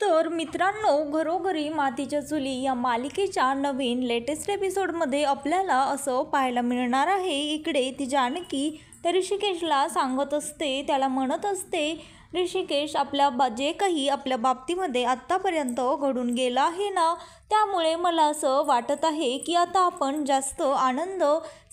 तर मित्रांनो, घरोघरी मातीच्या चुली या मालिकेच्या नवीन लेटेस्ट एपिसोडमध्ये आपल्याला असं पाहायला मिळणार आहे. इकडे ती जानकी त्या ऋषिकेशला सांगत असते, त्याला म्हणत असते, ऋषिकेश जे काही आपल्या बाबतीमध्ये आत्तापर्यंत घडून गेलं आहे ना, त्यामुळे मला असं वाटत आहे की आता आपण जास्त आनंद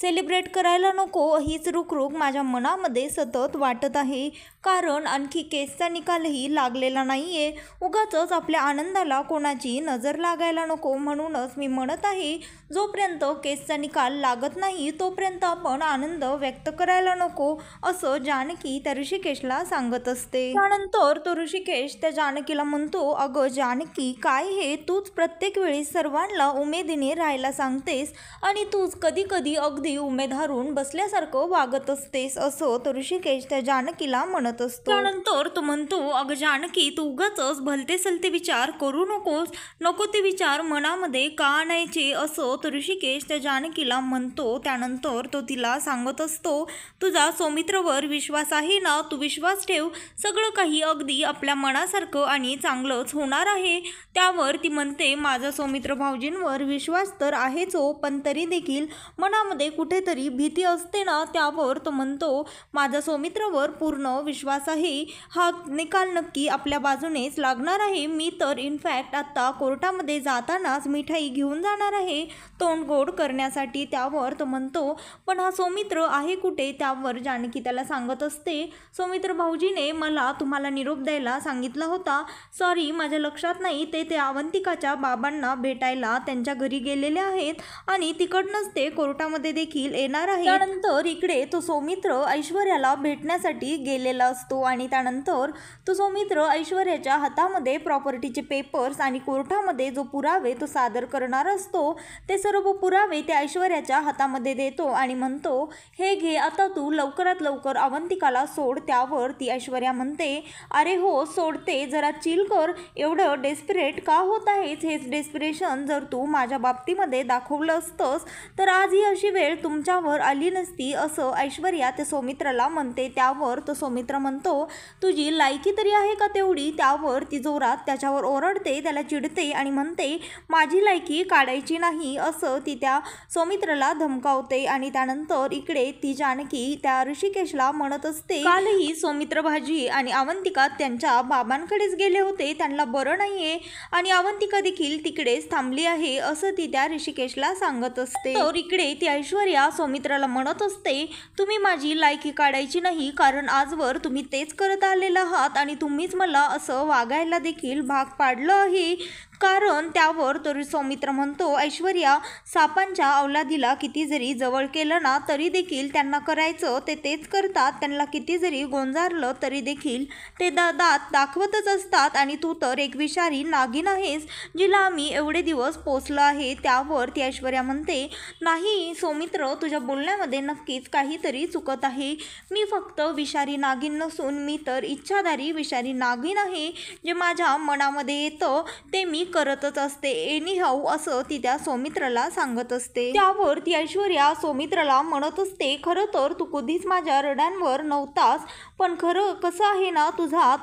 सेलिब्रेट करायला नको. हीच रुखरुख माझ्या मनामध्ये सतत वाटत आहे, कारण आणखी केसचा निकालही लागलेला नाही आहे. उगाचच आपल्या आनंदाला कोणाची नजर लागायला नको, म्हणूनच मी म्हणत आहे जोपर्यंत केसचा निकाल लागत नाही तोपर्यंत आपण आनंद व्यक्त करायला नको, असं जानकी त्या ऋषिकेशला सांगत असते. त्यानंतर तो ऋषिकेश त्या जानकीला म्हणतो, अगं जानकी, काय हे तूच प्रत्येक वेळी सर्वांना उमेदीने राहायला सांगतेस आणि तूच कधी कधी अगदी उमेद हरून बसल्यासारखं वागत असतेस, असं तो ऋषिकेश त्या जानकीला म्हणत असतो. त्यानंतर तो म्हणतो, अगं जानकी, तू उगाचच भलते सलते विचार करू नकोस, नको ते विचार मनामध्ये का आणायचे, असं तो ऋषिकेश त्या जानकीला म्हणतो. त्यानंतर तो तिला सांगत असतो, तुझा सौमित्रवर विश्वास आहे ना, तू विश्वास ठेव, सगळं काही अगदी आपल्या मनासारखं आणि चांगलंच होणार आहे. त्यावर ती म्हणते, माझा सौमित्र भाऊजींवर विश्वास तर आहेच हो, पण तरी देखील मनामध्ये कुठेतरी भीती असते ना. त्यावर तो म्हणतो, माझा सौमित्रवर पूर्ण विश्वास आहे, हा निकाल नक्की आपल्या बाजूनेच लागणार आहे. मी तर इनफॅक्ट आत्ता कोर्टामध्ये जातानाच मिठाई घेऊन जाणार आहे तोंड गोड करण्यासाठी. त्यावर तो म्हणतो, पण हा सौमित्र आहे कुठे? त्यावर जानकी त्याला सांगत असते, सौमित्र भाऊजीने मला तुम्हाला निरोप द्यायला सांगितला होता. सॉरी, माझ्या लक्षात नाही, ते अवंतिकाच्या बाबांना भेटायला त्यांच्या घरी गेलेले आहेत आणि तिकडनंच ते कोर्टामध्ये देखील येणार आहे. त्यानंतर इकडे तो सौमित्र ऐश्वर्याला भेटण्यासाठी गेलेला असतो आणि त्यानंतर तो सौमित्र ऐश्वर्याच्या हातामध्ये प्रॉपर्टीचे पेपर्स आणि कोर्टामध्ये जो पुरावे तो सादर करणार असतो, ते सर्व पुरावे त्या ऐश्वर्याच्या हातामध्ये देतो आणि म्हणतो, हे घे, आता तू लवकरात लवकर अवंतिकाला सोड. त्यावर ती ऐश्वर्या म्हणते, अरे हो सोडते, जरा चिल कर, एवढं डेस्परेट का होत आहेस? हेच डेस्परेशन जर तू माझ्या बाबतीमध्ये दाखवलं असतंस तर आज ही अशी वेळ तुमच्यावर आली नसती, असं ऐश्वर्या त्या सौमित्राला म्हणते. त्यावर तो सौमित्र म्हणतो, तुझी लायकी तरी आहे का तेवढी? त्यावर ती जोरात त्याच्यावर ओरडते, त्याला चिडते आणि म्हणते, माझी लायकी काढायची नाही, असं ती त्या सौमित्राला धमकावते. आणि त्यानंतर इकडे ती जानकी त्या ऋषिकेशला म्हणत असते, कालही सौमित्र भाजी आणि अवंतिका त्यांच्या बाबांकडेच गेले होते, त्यांना बरं नाहीये आणि अवंतिका देखील तिकडेच थांबली आहे, असं ती त्या ऋषिकेशला सांगत असते. तर इकडे ती ऐश्वर्या सौमित्राला म्हणत असते, तुम्ही माझी लायकी काढायची नाही, कारण आजवर तुम्ही तेच करत आलेला आहात आणि तुम्हीच मला असं वागायला देखील भाग पाडलं आहे. कारण त्यावर तो सौमित्र म्हणतो, ऐश्वर्या, सापांच्या अवलादीला किती जरी जवळ केलं ना तरी देखील त्यांना करायचं ते तेच करतात, त्यांना किती जरी गोंजारलं तरी देखील ते दात दाखवतच असतात आणि तू तर एक विषारी नागिन आहेस, जिला आम्ही एवढे दिवस पोसलं आहे. त्यावर ती ऐश्वर्या म्हणते, नाही सौमित्र, तुझ्या बोलण्यामध्ये नक्कीच काहीतरी चुकत आहे, मी फक्त विषारी नागिन नसून मी तर इच्छाधारी विषारी नागिन आहे, जे माझ्या मनामध्ये येतं ते मी करतच असते एनी हाऊ, असं ती त्या सौमित्राला सांगत असते. त्यावर ती ऐश्वर्या सौमित्राला म्हणत असते, खरं तर तू कधीच माझ्या रड्यांवर नव्हतास, पण खरं कसं आहे ना,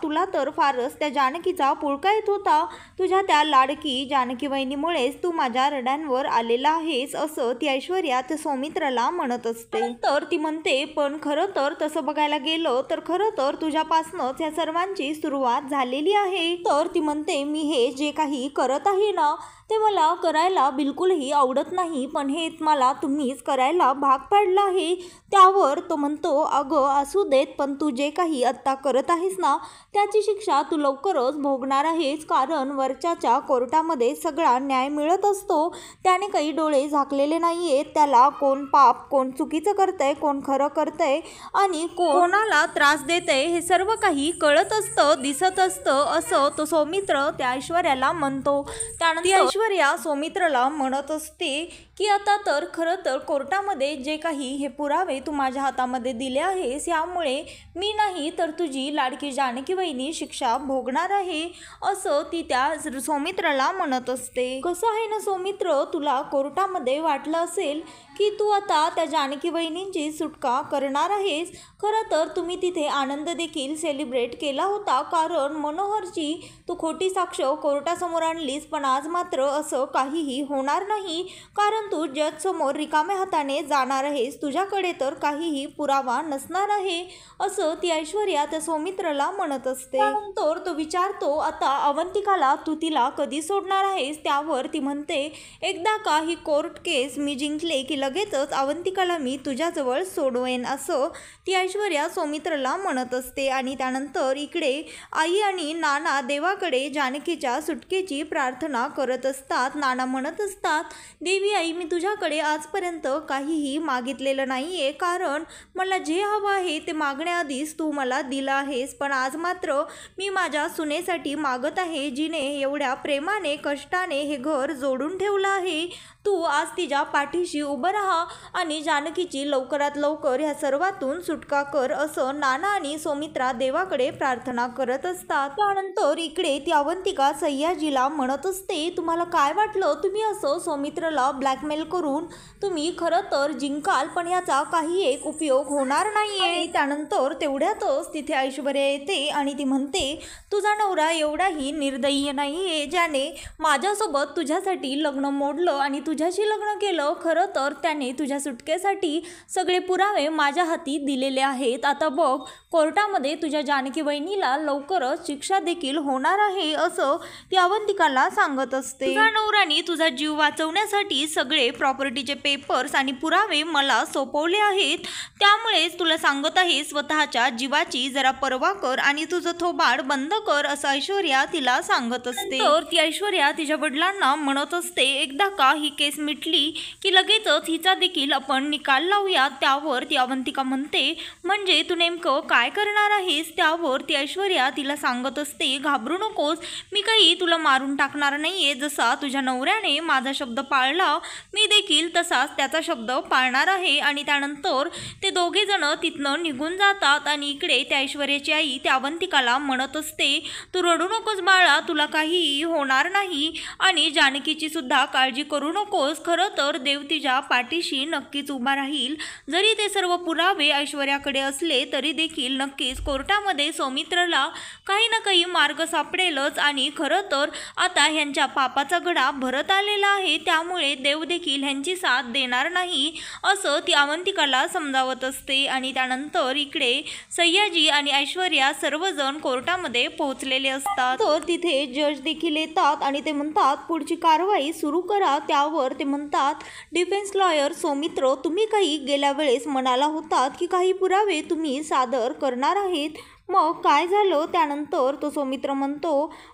तुला तर फारच त्या जानकीचा पुळका येत होता, तुझ्या त्या लाडकी जानकी वहिनीमुळेच तू माझ्या रड्यांवर आलेला आहेस, असं ती ऐश्वर्या त्या सौमित्राला म्हणत असते. तर ती म्हणते, पण खरं तर तसं बघायला गेलं तर खरं तर तुझ्यापासूनच या सर्वांची सुरुवात झालेली आहे. तर ती म्हणते, मी हे जे काही करत आहे ना ते मला करायला बिलकुलही आवडत नाही, पण हे मला तुम्हीच करायला भाग पाडलं आहे. त्यावर तो म्हणतो, अगं असू देत, पण तू जे काही आत्ता करत आहेस ना त्याची शिक्षा तू लवकरच भोगणार आहेस, कारण वरच्या कोर्टामध्ये सगळा न्याय मिळत असतो, त्याने काही डोळे झाकलेले नाही आहेत, त्याला कोण पाप कोण चुकीचं करतंय, कोण खरं करतंय आणि कोणाला त्रास देतंय हे सर्व काही कळत असतं, दिसत असतं, असं तो सौमित्र त्या ऐश्वर्याला म्हणतो. त्यानंतर ऐश्वर्या सौमित्राला म्हणत असते की की आता तर खरं तर कोर्टामध्ये जे काही हे पुरावे तू माझ्या हातामध्ये दिले आहेस यामुळे मी नाही तर तुझी लाडकी जानकी वहिनी शिक्षा भोगणार आहे, असं ती त्या सौमित्राला म्हणत असते. कसं आहे ना सौमित्र, तुला कोर्टामध्ये वाटलं असेल की तू आता त्या जानकी वहिनींची सुटका करणार आहेस. खरं तर तुम्ही तिथे आनंद देखील सेलिब्रेट केला होता, कारण मनोहरची तू खोटी साक्ष कोर्टासमोर आणलीस. पण आज मात्र असं काहीही होणार नाही, कारण तू जज समोर रिकाम्या हाताने जाणार आहेस. तुझ्याकडे तर काहीही पुरावा नसणार आहे, असं ती ऐश्वर्या त्या सौमित्राला म्हणत असते. त्यानंतर तो विचारतो, आता अवंतिकाला तू तिला कधी सोडणार आहेस. त्यावर ती म्हणते, एकदा का ही कोर्ट केस मी जिंकले की लगेचच अवंतिकाला मी तुझ्याजवळ सोडवेन, असं ती ऐश्वर्या सौमित्राला म्हणत असते. आणि त्यानंतर इकडे आई आणि नाना देवाकडे जानकीच्या सुटकेची प्रार्थना करत असतात. नाना म्हणत असतात, देवी आई, मी तुझ्याकडे आजपर्यंत काहीही मागितलेलं नाही आहे, कारण मला जे हवं आहे ते मागण्याआधीच तू मला दिलं आहेस. पण आज मात्र मी माझ्या सुनेसाठी मागत आहे, जिने एवढ्या प्रेमाने कष्टाने हे घर जोडून ठेवलं आहे. तू आज तिच्या पाठीशी उभं राहा आणि जानकीची लवकरात लवकर ह्या सर्वातून सुटका कर, असं नाना आणि सौमित्रा देवाकडे प्रार्थना करत असतात. त्यानंतर इकडे ती अवंतिका सह्याजीला म्हणत असते, तुम्हाला काय वाटलं, तुम्ही असं सौमित्राला ब्लॅकमेल करून तुम्ही खरं तर जिंकाल, पण याचा काही एक उपयोग होणार नाहीये. त्यानंतर तेवढ्यातच तिथे ऐश्वर्या येते आणि ती म्हणते, तुझा नवरा एवढाही निर्दयी नाहीये ज्याने माझ्यासोबत तुझ्यासाठी लग्न मोडलं आणि तुझ्याशी लग्न केलं. खरं तर त्याने तुझ्या सुटकेसाठी सगळे पुरावे माझ्या हाती दिलेले आहेत. आता बघ, कोर्टामध्ये तुझ्या जानकी वहिनीला लवकरच शिक्षा देखील होणार आहे, असं ती अवंतिकाला सांगत असते. तुझ्या नवऱ्याने तुझा जीव वाचवण्यासाठी सगळे प्रॉपर्टीचे पेपर्स आणि पुरावे मला सोपवले आहेत, त्यामुळेच तुला सांगत आहे, स्वतःच्या जीवाची जरा पर्वा कर आणि तुझं थोबाड बंद कर, असं ऐश्वर्या तिला सांगत असते. तर ती ऐश्वर्या तिच्या वडिलांना म्हणत असते, एकदा का ही केस मिटली की लगेचच हिचा देखील आपण निकाल लावूया. त्यावर ती अवंतिका म्हणते, म्हणजे तू नेमकं काय करणार आहेस. त्यावर ती ऐश्वर्या तिला सांगत असते, घाबरू नकोस, मी काही तुला मारून टाकणार नाहीये. जसा तुझ्या नवऱ्याने माझा शब्द पाळला, मी देखील तसाच त्याचा शब्द पाळणार आहे. आणि त्यानंतर ते दोघे जण तिथनं निघून जातात. आणि इकडे त्या ऐश्वर्याची आई त्या अवंतिकाला म्हणत असते, तू रडू नकोस बाळा, तुला काहीही होणार नाही आणि जानकीची सुद्धा काळजी करू नकोस. खरं तर देव तिच्या पाठीशी नक्कीच उभा राहील. जरी ते सर्व पुरावे ऐश्वर्याकडे असले तरी देखील नक्कीच कोर्टामध्ये सौमित्रला काही ना काही मार्ग सापडेलच. आणि खरं तर आता ह्यांच्या पापाचा घडा भरत आलेला आहे, त्यामुळे देव देखील ह्यांची साथ देणार नाही, असं ती अवंतिकाला समजावत असते. आणि त्यानंतर इकडे सह्याजी आणि ऐश्वर्या सर्वजण कोर्टामध्ये पोहोचलेले असतात. तर तिथे जज देखील येतात आणि ते म्हणतात, पुढची कारवाई सुरू करा. त्यावर ते म्हणतात, डिफेन्स लॉयर सौमित्र, तुम्ही काही गेल्या वेळेस म्हणाला होतात की काही पुरावे तुम्ही सादर करणार आहेत, मग काय झालं. त्यानंतर तो सौमित्र म्हणतो,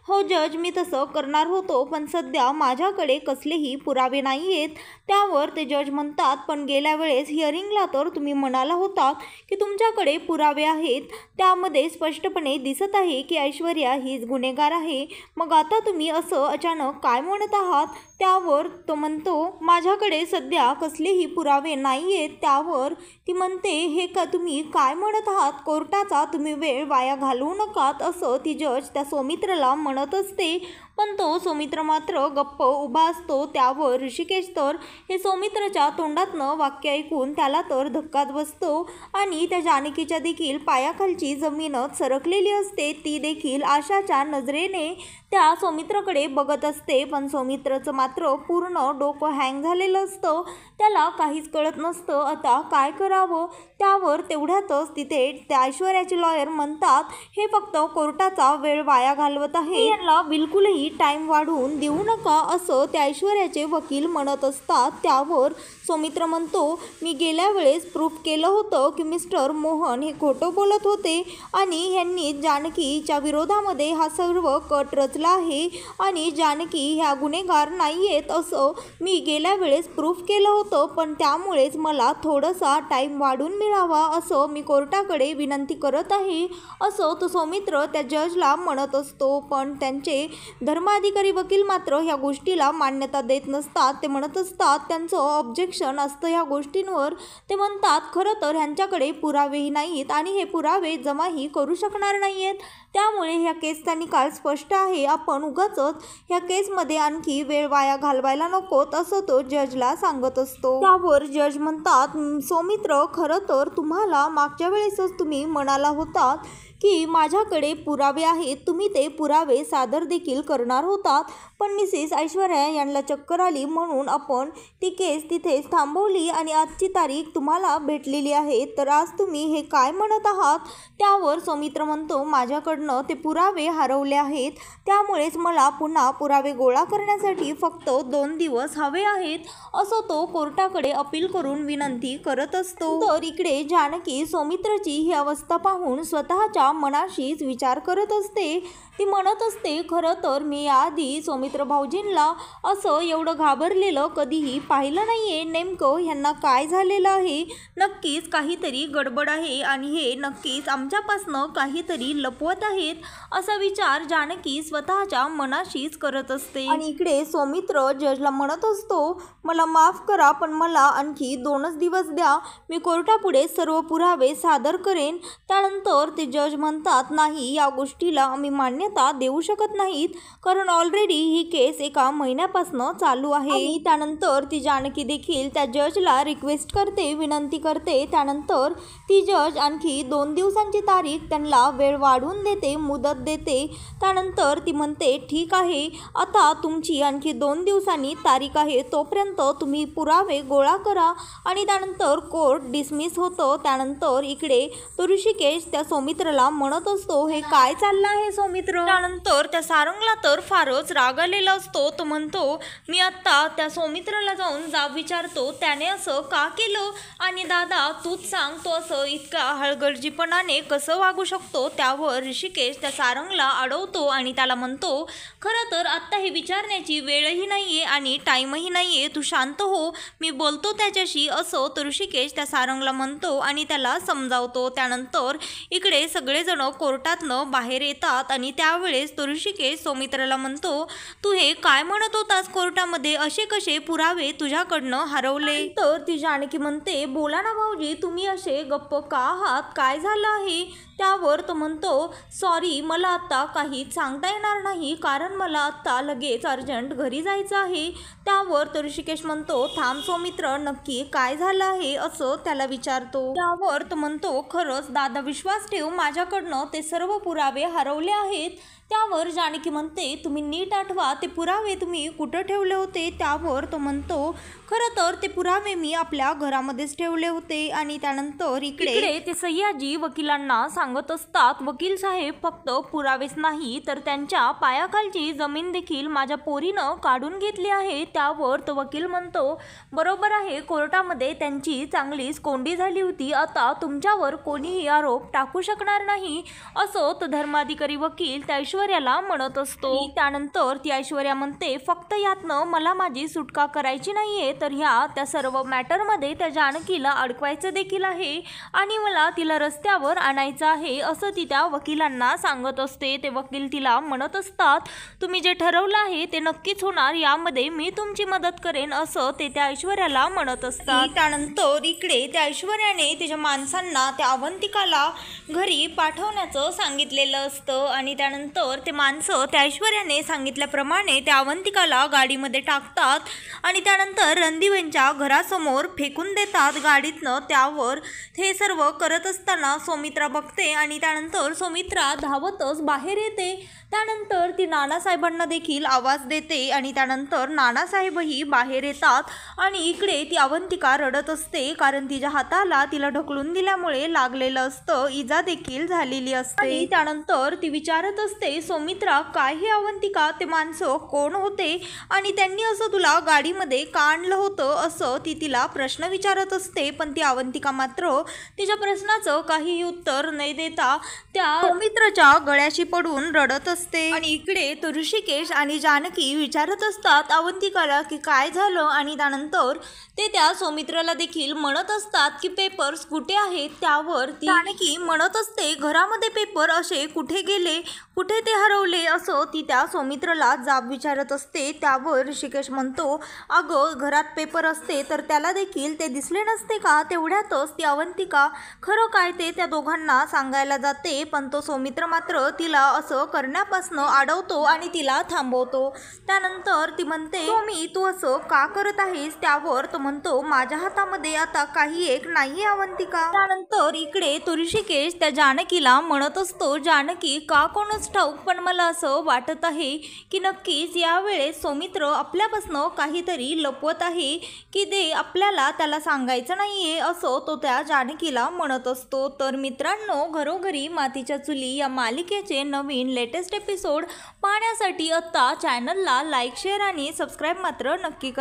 हो जज, मी तसं करणार होतो, पण सध्या माझ्याकडे कसलेही पुरावे नाही आहेत. त्यावर ते जज म्हणतात, पण गेल्या वेळेस हिअरिंगला तर तुम्ही म्हणाला होतात की तुमच्याकडे पुरावे आहेत, त्यामध्ये स्पष्टपणे दिसत आहे की ऐश्वर्या हीच गुन्हेगार आहे, मग आता तुम्ही असं अचानक काय म्हणत आहात. त्यावर तो म्हणतो, माझ्याकडे सध्या कसलेही पुरावे नाही आहेत. त्यावर ती म्हणते, हे का तुम्ही काय म्हणत आहात, कोर्टाचा तुम्ही वेळ वाया घालवू नकात, असं ती जज त्या सौमित्रला म्हणत असते. पण तो सौमित्र मात्र गप्प उभा असतो. त्यावर ऋषिकेश तर हे सौमित्रच्या तोंडातनं वाक्य ऐकून त्याला तर धक्काच बसतो आणि त्या जानकीच्या देखील पायाखालची जमीनच सरकलेली असते. ती देखील आशाच्या नजरेने त्या सौमित्रकडे बघत असते. पण सौमित्रचं मात्र पूर्ण डोकं हँग झालेलं असतं, त्याला काहीच कळत नसतं आता काय करावं. त्यावर तेवढ्यातच तिथे त्या ऐश्वर्याचे लॉयर म्हणतात, हे फक्त कोर्टाचा वेळ वाया घालवत आहे, यांना बिलकुलही टाइम वाढवून देऊ नका, असं त्या ऐश्वर्याचे वकील म्हणत असतात. त्यावर सौमित्र म्हणतो, मी गेल्या वेळेस प्रूफ केलं होतं की मिस्टर मोहन हे खोटं बोलत होते आणि ह्यांनी जानकीच्या विरोधामध्ये हा सर्व कट रचला आहे आणि जानकी ह्या गुन्हेगार नाही आहेत, असं मी गेल्या वेळेस प्रूफ केलं होतं, पण त्यामुळेच मला थोडासा टाईम वाढून मिळावा, असं मी कोर्टाकडे विनंती करत आहे. असं तो सौमित्र त्या जजला म्हणत असतो. पण त्यांचे धर्माधिकारी वकील मात्र ह्या गोष्टीला मान्यता देत नसतात. ते म्हणत असतात त्यांचं ऑब्जेक्शन असतं ह्या गोष्टींवर. ते म्हणतात खरं तर ह्यांच्याकडे पुरावेही नाहीत आणि हे पुरावे जमाही करू शकणार नाहीत. त्यामुळे ह्या केसचा निकाल स्पष्ट आहे. आपण उगाचच ह्या केसमध्ये आणखी वेळ वाया घालवायला नकोत असं तो जजला सांगत असतो. त्यावर जज म्हणतात सौमित्र खरं तर तुम्हाला मागच्या वेळेसच तुम्ही म्हणाला होतात की माझ्याकडे पुरावे आहेत. तुम्ही ते पुरावे सादर देखील करणार होतात. पण मिसेस ऐश्वर्या यांना चक्कर आली म्हणून आपण ती केस तिथेच थांबवली आणि आजची तारीख तुम्हाला भेटलेली आहे. तर आज तुम्ही हे काय म्हणत आहात? त्यावर सौमित्र म्हणतो माझ्याकडनं ते पुरावे हरवले आहेत. त्यामुळेच मला पुन्हा पुरावे गोळा करण्यासाठी फक्त 2 दिवस हवे आहेत असं तो कोर्टाकडे अपील करून विनंती करत असतो. तर इकडे जानकी सौमित्रची ही अवस्था पाहून स्वतःच्या मनाशीच विचार करत असते. ती म्हणत असते खरं तर मी याआधी सौमित्र भाऊजींना असं एवढं घाबरलेलं कधीही पाहिलं नाहीये. नेमकं ह्यांना काय झालेलं आहे? नक्कीच काहीतरी गडबड आहे आणि हे नक्कीच आमच्यापासनं काहीतरी लपवत आहेत असा विचार जानकी स्वतःच्या मनाशीच करत असते. आणि इकडे सौमित्र जजला म्हणत असतो मला माफ करा पण मला आणखी 2च दिवस द्या. मी कोर्टापुढे सर्व पुरावे सादर करेन. त्यानंतर ते जज म्हणतात नाही या गोष्टीला आम्ही मान्यता देऊ शकत नाहीत कारण ऑलरेडी ही केस 1 महिन्यापासून चालू आहे. त्यानंतर ती जानकी देखील त्या जजला रिक्वेस्ट करते विनंती करते. त्यानंतर ती जज आणखी 2 दिवसांची तारीख त्यांना वेळ वाढवून देते मुदत देते. त्यानंतर ती म्हणते ठीक आहे आता तुमची आणखी 2 दिवसांनी तारीख आहे तोपर्यंत तुम्ही पुरावे गोळा करा. आणि त्यानंतर कोर्ट डिसमिस होतं. त्यानंतर इकडे तो ऋषिकेश त्या सौमित्रला म्हणत असतो हे काय चाललं आहे सौमित्र? त्यानंतर त्या सारंगला तर फारच राग आलेला असतो. तो म्हणतो मी आत्ता त्या सौमित्रला जाऊन जाब विचारतो त्याने असं का केलं आणि दादा तूच सांग तो असं इतका हळगर्जीपणाने कसं वागू शकतो. त्यावर ऋषिकेश त्या सारंगला अडवतो आणि त्याला म्हणतो खरं तर आत्ता हे विचारण्याची वेळही नाहीये आणि टाईमही नाहीये. तू शांत हो मी बोलतो त्याच्याशी असं तो ऋषिकेश त्या सारंगला म्हणतो आणि त्याला समजावतो. त्यानंतर इकडे सगळेजण कोर्टातनं बाहेर येतात आणि त्यावेळेस तो ऋषिकेश सौमित्राला म्हणतो तू हे काय म्हणत होतास कोर्टामध्ये असे कसे पुरावे तुझ्याकडनं हरवले? तर ती जानकी म्हणते बोला ना भाऊजी तुम्ही असे गप्प का आहात काय झालं आहे? त्यावर तो म्हणतो सॉरी मला आत्ता काहीच सांगता येणार नाही कारण मला आत्ता लगेच अर्जंट घरी जायचं आहे. त्यावर तो ऋषिकेश म्हणतो थांब सौमित्र नक्की काय झालं आहे असं त्याला विचारतो. त्यावर तो म्हणतो खरंच दादा विश्वास ठेव माझ्याकडनं ते सर्व पुरावे हरवले आहेत. त्यावर जानकी म्हणते तुम्ही नीट आठवा ते पुरावे तुम्ही कुठं ठेवले होते? त्यावर तो म्हणतो खरं तर ते पुरावे मी आपल्या घरामध्येच ठेवले होते. आणि त्यानंतर इकडे ते सह्याजी वकिलांना सांगत असतात वकील साहेब फक्त पुरावेच नाही तर त्यांच्या पायाखालची जमीन देखील माझ्या पोरीनं काढून घेतली आहे. त्यावर तो वकील म्हणतो बरोबर आहे कोर्टामध्ये त्यांची चांगलीच कोंडी झाली होती. आता तुमच्यावर कोणीही आरोप टाकू शकणार नाही असं तो धर्माधिकारी वकील त्या ऐश्वर्याला म्हणत असतो. त्यानंतर ती ऐश्वर्या म्हणते फक्त यातनं मला माझी सुटका करायची नाहीये तर ह्या त्या सर्व मॅटरमध्ये त्या जानकीला अडकवायचं देखील आहे आणि मला तिला रस्त्यावर आणायचं आहे असं ती त्या वकिलांना सांगत असते. ते वकील तिला म्हणत असतात तुम्ही जे ठरवलं आहे ते नक्कीच होणार यामध्ये मी तुमची मदत करेन असं ते त्या ऐश्वर्याला म्हणत असतात. त्यानंतर इकडे त्या ऐश्वर्याने तिच्या माणसांना त्या अवंतिकाला घरी पाठवण्याचं सांगितलेलं असतं आणि त्यानंतर ते माणसं त्या ऐश्वर्याने सांगितल्याप्रमाणे त्या अवंतिकाला गाडीमध्ये टाकतात आणि त्यानंतर रणदिवेंच्या घरासमोर फेकून देतात गाडीतनं. त्यावर हे सर्व करत असताना सौमित्रा बघते आणि त्यानंतर सौमित्रा धावतच बाहेर येते. त्यानंतर ती नानासाहेबांना देखील आवाज देते आणि त्यानंतर नानासाहेबही बाहेर येतात आणि इकडे ती अवंतिका रडत असते कारण तिच्या हाताला तिला ढकलून दिल्यामुळे लागलेलं असतं इजा देखील झालेली असते. त्यानंतर ती विचारत असते सौमित्रा काय हे अवंतिका ते माणसं कोण होते आणि त्यांनी असं तुला गाडीमध्ये का आणलं होतं असं ती तिला प्रश्न विचारत असते. पण ती अवंतिका मात्र तिच्या प्रश्नाचं काहीही उत्तर न देता त्या सौमित्राच्या गळ्याशी पडून रडत असते. आणि इकडे तो ऋषिकेश आणि जानकी विचारत असतात अवंतिकाला की काय झालं आणि त्यानंतर ते त्या सौमित्राला देखील म्हणत असतात की पेपर्स कुठे आहेत. त्यावर ती जानकी म्हणत असते घरामध्ये पेपर असे कुठे गेले, कुठे ते हरवले असं ती त्या सौमित्राला जाब विचारत असते. त्यावर ऋषिकेश म्हणतो अगं घरात पेपर असते तर त्याला देखील ते दिसले नसते का. तेवढ्यातच ती अवंतिका खरं काय ते त्या दोघांना सांगायला जाते. पण तो सौमित्र मात्र तिला असं करण्यापासून अडवतो आणि तिला थांबवतो. त्यानंतर ती म्हणते मी तू असं का करत आहेस. त्यावर तो म्हणतो माझ्या हातामध्ये आता काही एक नाहीये अवंतिका. त्यानंतर इकडे तो ऋषिकेश त्या जानकीला म्हणत असतो जानकी का कोणच ठाऊक पण मला असं वाटत आहे की नक्कीच यावेळेस सौमित्र आपल्यापासून काहीतरी लपवत आहे की ते आपल्याला त्याला सांगायचं नाहीये असं तो त्या जानकीला म्हणत असतो. तर मित्रांनो घरोघरी मातीच्या चुली या मालिकेचे नवीन लेटेस्ट एपिसोड पाहण्यासाठी आता चॅनलला लाईक शेअर आणि सबस्क्राईब मात्र नक्की करा.